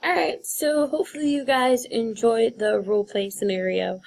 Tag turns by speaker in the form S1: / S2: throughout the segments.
S1: Alright, so hopefully you guys enjoyed the roleplay scenario.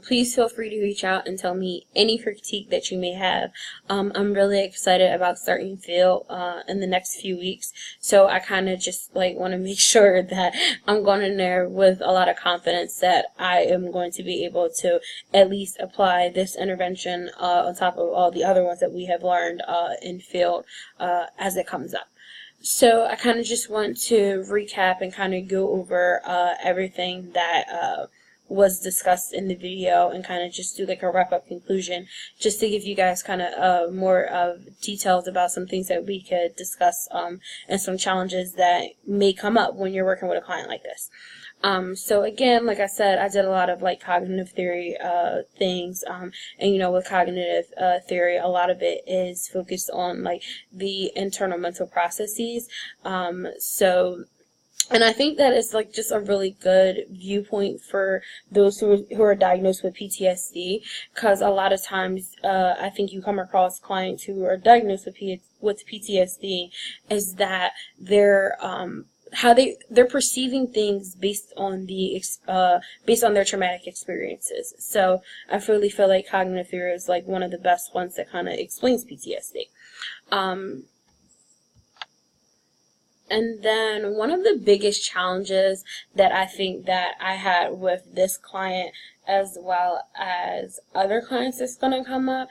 S1: Please feel free to reach out and tell me any critique that you may have. I'm really excited about starting field in the next few weeks, so I kind of just want to make sure that I'm going in there with a lot of confidence that I am going to be able to at least apply this intervention on top of all the other ones that we have learned in field as it comes up. So I kind of just want to recap and kind of go over everything that was discussed in the video and kind of just do a wrap-up conclusion just to give you guys kind of more details about some things that we could discuss and some challenges that may come up when you're working with a client like this. So again, like I said, I did a lot of cognitive theory things, and with cognitive theory, a lot of it is focused on the internal mental processes. And I think that it's just a really good viewpoint for those who are diagnosed with PTSD, because a lot of times I think you come across clients who are diagnosed with PTSD is that they're they're perceiving things based on their traumatic experiences. So I really feel like cognitive theory is one of the best ones that kind of explains PTSD. And then one of the biggest challenges that I think that I had with this client as well as other clients that's going to come up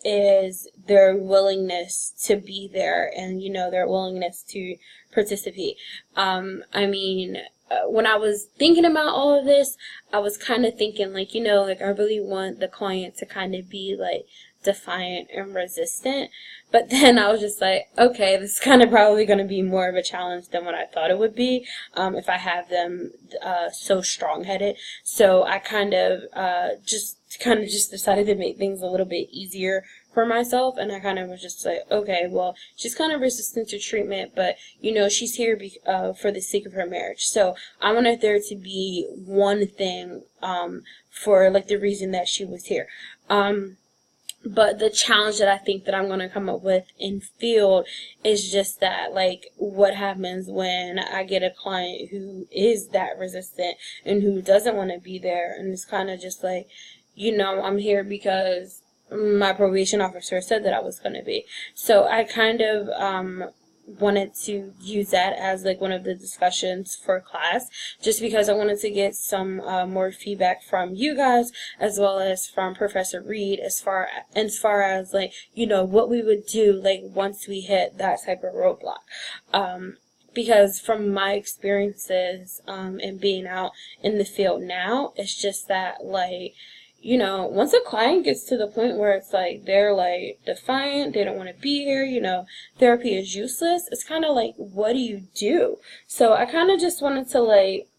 S1: is their willingness to be there and, their willingness to participate. I mean, when I was thinking about all of this, I was kind of thinking I really want the client to kind of be defiant and resistant. But then I was just okay, this is kind of probably going to be more of a challenge than what I thought it would be if I have them so strong-headed. So I kind of just decided to make things a little bit easier for myself, and I kind of was just okay, well, she's kind of resistant to treatment, but she's here for the sake of her marriage. So I wanted there to be one thing for the reason that she was here. But the challenge that I think that I'm going to come up with in field is just that, what happens when I get a client who is that resistant and who doesn't want to be there, and it's kind of just I'm here because my probation officer said that I was going to be. So I kind of wanted to use that as like one of the discussions for class, just because I wanted to get some more feedback from you guys as well as from Professor Reed as far as like, you know, what we would do like once we hit that type of roadblock. Because from my experiences and being out in the field now, it's just that, like, you know, once a client gets to the point where it's like they're like defiant, they don't want to be here, you know, therapy is useless, it's kind of like, what do you do? So I kind of just wanted to like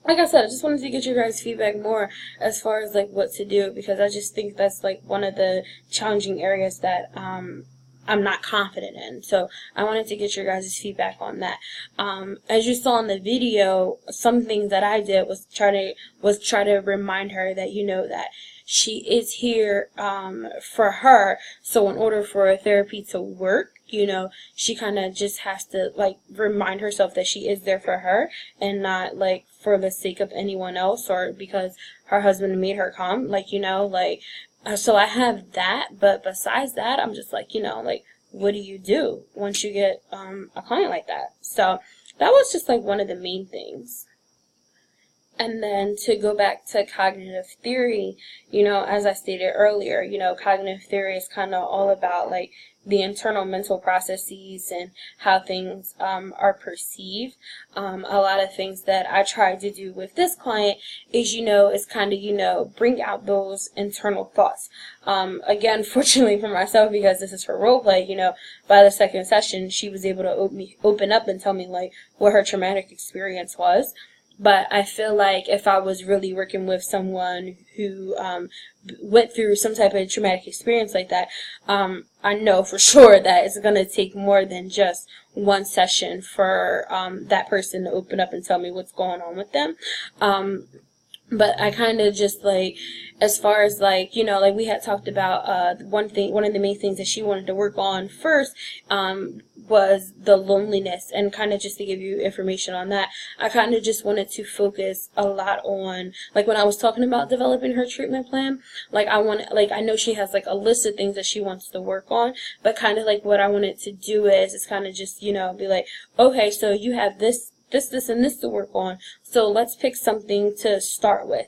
S1: I said, I just wanted to get your guys' feedback more as far as like what to do, because I just think that's like one of the challenging areas that I'm not confident in. So I wanted to get your guys' feedback on that. As you saw in the video, some things that I did was try to remind her that, you know, that she is here for her. So in order for therapy to work, you know, she kind of just has to like remind herself that she is there for her and not like for the sake of anyone else or because her husband made her come, like, you know, like. So I have that, but besides that, I'm just like, you know, like, what do you do once you get a client like that? So that was just like one of the main things. And then to go back to cognitive theory, you know, as I stated earlier, you know, cognitive theory is kind of all about like the internal mental processes and how things are perceived. A lot of things that I tried to do with this client is, you know, is kind of, you know, bring out those internal thoughts. Again, fortunately for myself, because this is her role play, you know, by the second session, she was able to open up and tell me like what her traumatic experience was. But I feel like if I was really working with someone who went through some type of traumatic experience like that, I know for sure that it's going to take more than just one session for that person to open up and tell me what's going on with them. But I kind of just like, as far as like, like we had talked about, one of the main things that she wanted to work on first, was the loneliness. And kind of just to give you information on that, I kind of just wanted to focus a lot on, like when I was talking about developing her treatment plan, like I know she has like a list of things that she wants to work on, but kind of like what I wanted to do is kind of just, be like, okay, so you have this, and this to work on. So let's pick something to start with,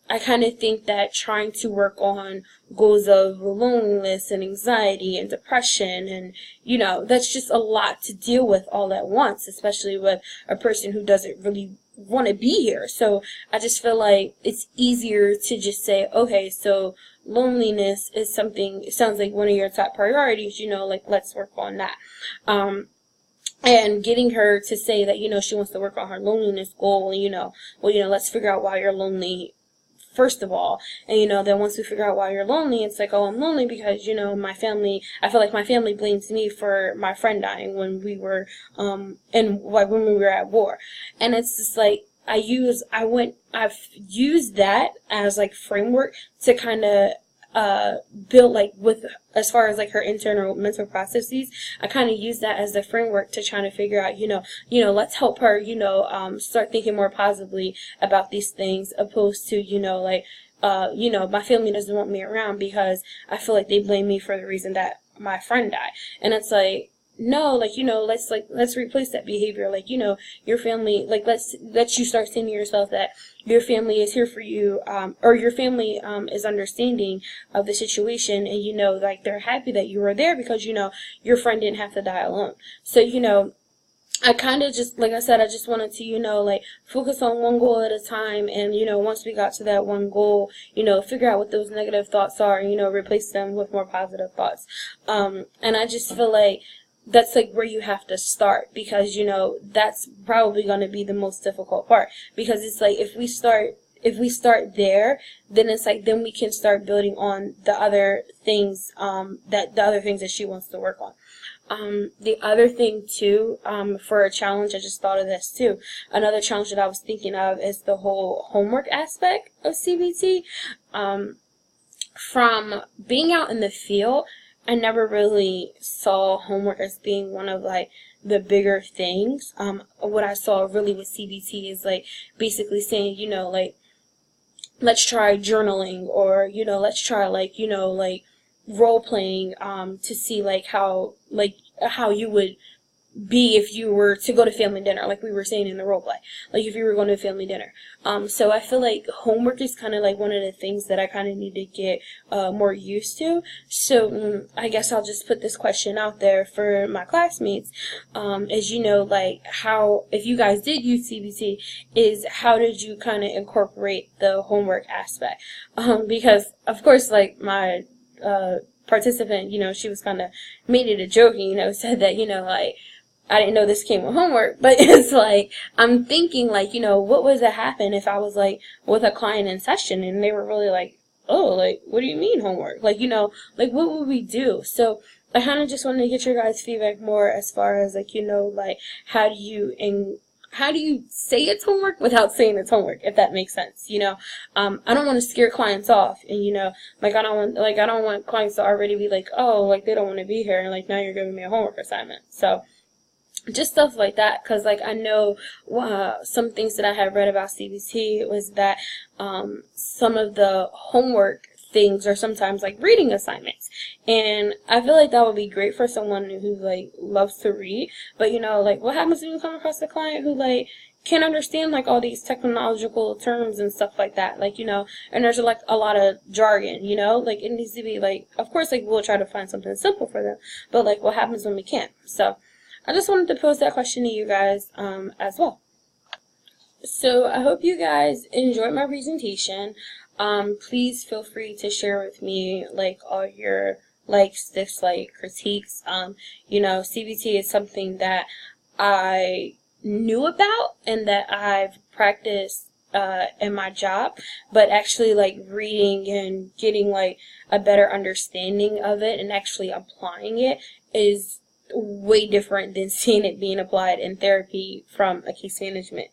S1: I kind of think that trying to work on goals of loneliness and anxiety and depression and, that's just a lot to deal with all at once, especially with a person who doesn't really want to be here. So I just feel like it's easier to just say, okay, so loneliness is something, it sounds like one of your top priorities, like let's work on that. And getting her to say that, she wants to work on her loneliness goal, and, let's figure out why you're lonely first of all. And, then once we figure out why you're lonely, it's like, oh, I'm lonely because, my family, I feel like my family blames me for my friend dying when we were, when we were at war. And it's just like, I've used that as like framework to kind of, build like with, as far as like her internal mental processes, I kind of use that as the framework to try to figure out, let's help her, start thinking more positively about these things, opposed to, my family doesn't want me around because I feel like they blame me for the reason that my friend died. And it's like, no, let's replace that behavior. Your family, let you start saying to yourself that your family is here for you, or your family, is understanding of the situation, and, they're happy that you were there because, your friend didn't have to die alone. So, I kind of just, like I said, I just wanted to, focus on one goal at a time. And, once we got to that one goal, figure out what those negative thoughts are, and, replace them with more positive thoughts. And I just feel like that's like where you have to start, because that's probably going to be the most difficult part, because it's like if we start there, then it's like then we can start building on the other things that she wants to work on. The other thing too, for a challenge, I just thought of this too. Another challenge that I was thinking of is the whole homework aspect of CBT. From being out in the field, I never really saw homework as being one of like the bigger things. What I saw really with CBT is like basically saying, let's try journaling, or, let's try role playing, to see how you would be if you were to go to family dinner, like we were saying in the role play, like if you were going to family dinner. So I feel like homework is kind of like one of the things that I kind of need to get more used to. So I guess I'll just put this question out there for my classmates, is, how, if you guys did use CBT, is how did you kind of incorporate the homework aspect? Because of course, like my participant, she was kind of made it a joke, and, said that, I didn't know this came with homework, but it's like, I'm thinking what would happen if I was with a client in session and they were really like, oh, what do you mean homework? What would we do? So I kind of just wanted to get your guys' feedback more as far as how do you say it's homework without saying it's homework, if that makes sense, I don't want to scare clients off, and, I don't want clients to already be like, oh, they don't want to be here, and, now you're giving me a homework assignment. So just stuff like that, because, I know some things that I have read about CBT was that some of the homework things are sometimes reading assignments, and I feel like that would be great for someone who loves to read. But what happens when you come across a client who can't understand all these technological terms and stuff like that, and there's a lot of jargon, it needs to be of course we'll try to find something simple for them, but what happens when we can't? So I just wanted to pose that question to you guys as well. So I hope you guys enjoyed my presentation. Please feel free to share with me all your likes, dislikes, critiques. CBT is something that I knew about and that I've practiced in my job, but actually reading and getting a better understanding of it and actually applying it is way different than seeing it being applied in therapy from a case management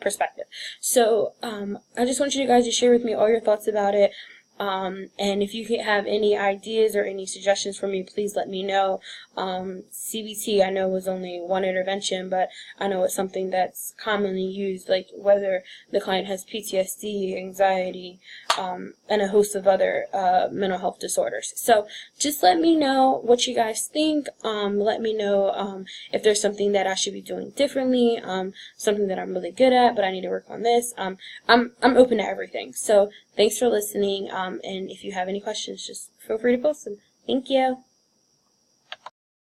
S1: perspective. So I just want you guys to share with me all your thoughts about it. And if you have any ideas or any suggestions for me, please let me know. CBT, I know, was only one intervention, but I know it's something that's commonly used, like whether the client has PTSD, anxiety, and a host of other mental health disorders. So just let me know what you guys think. Let me know if there's something that I should be doing differently, something that I'm really good at, but I need to work on this. I'm open to everything. So thanks for listening. And if you have any questions, just feel free to post them. Thank you.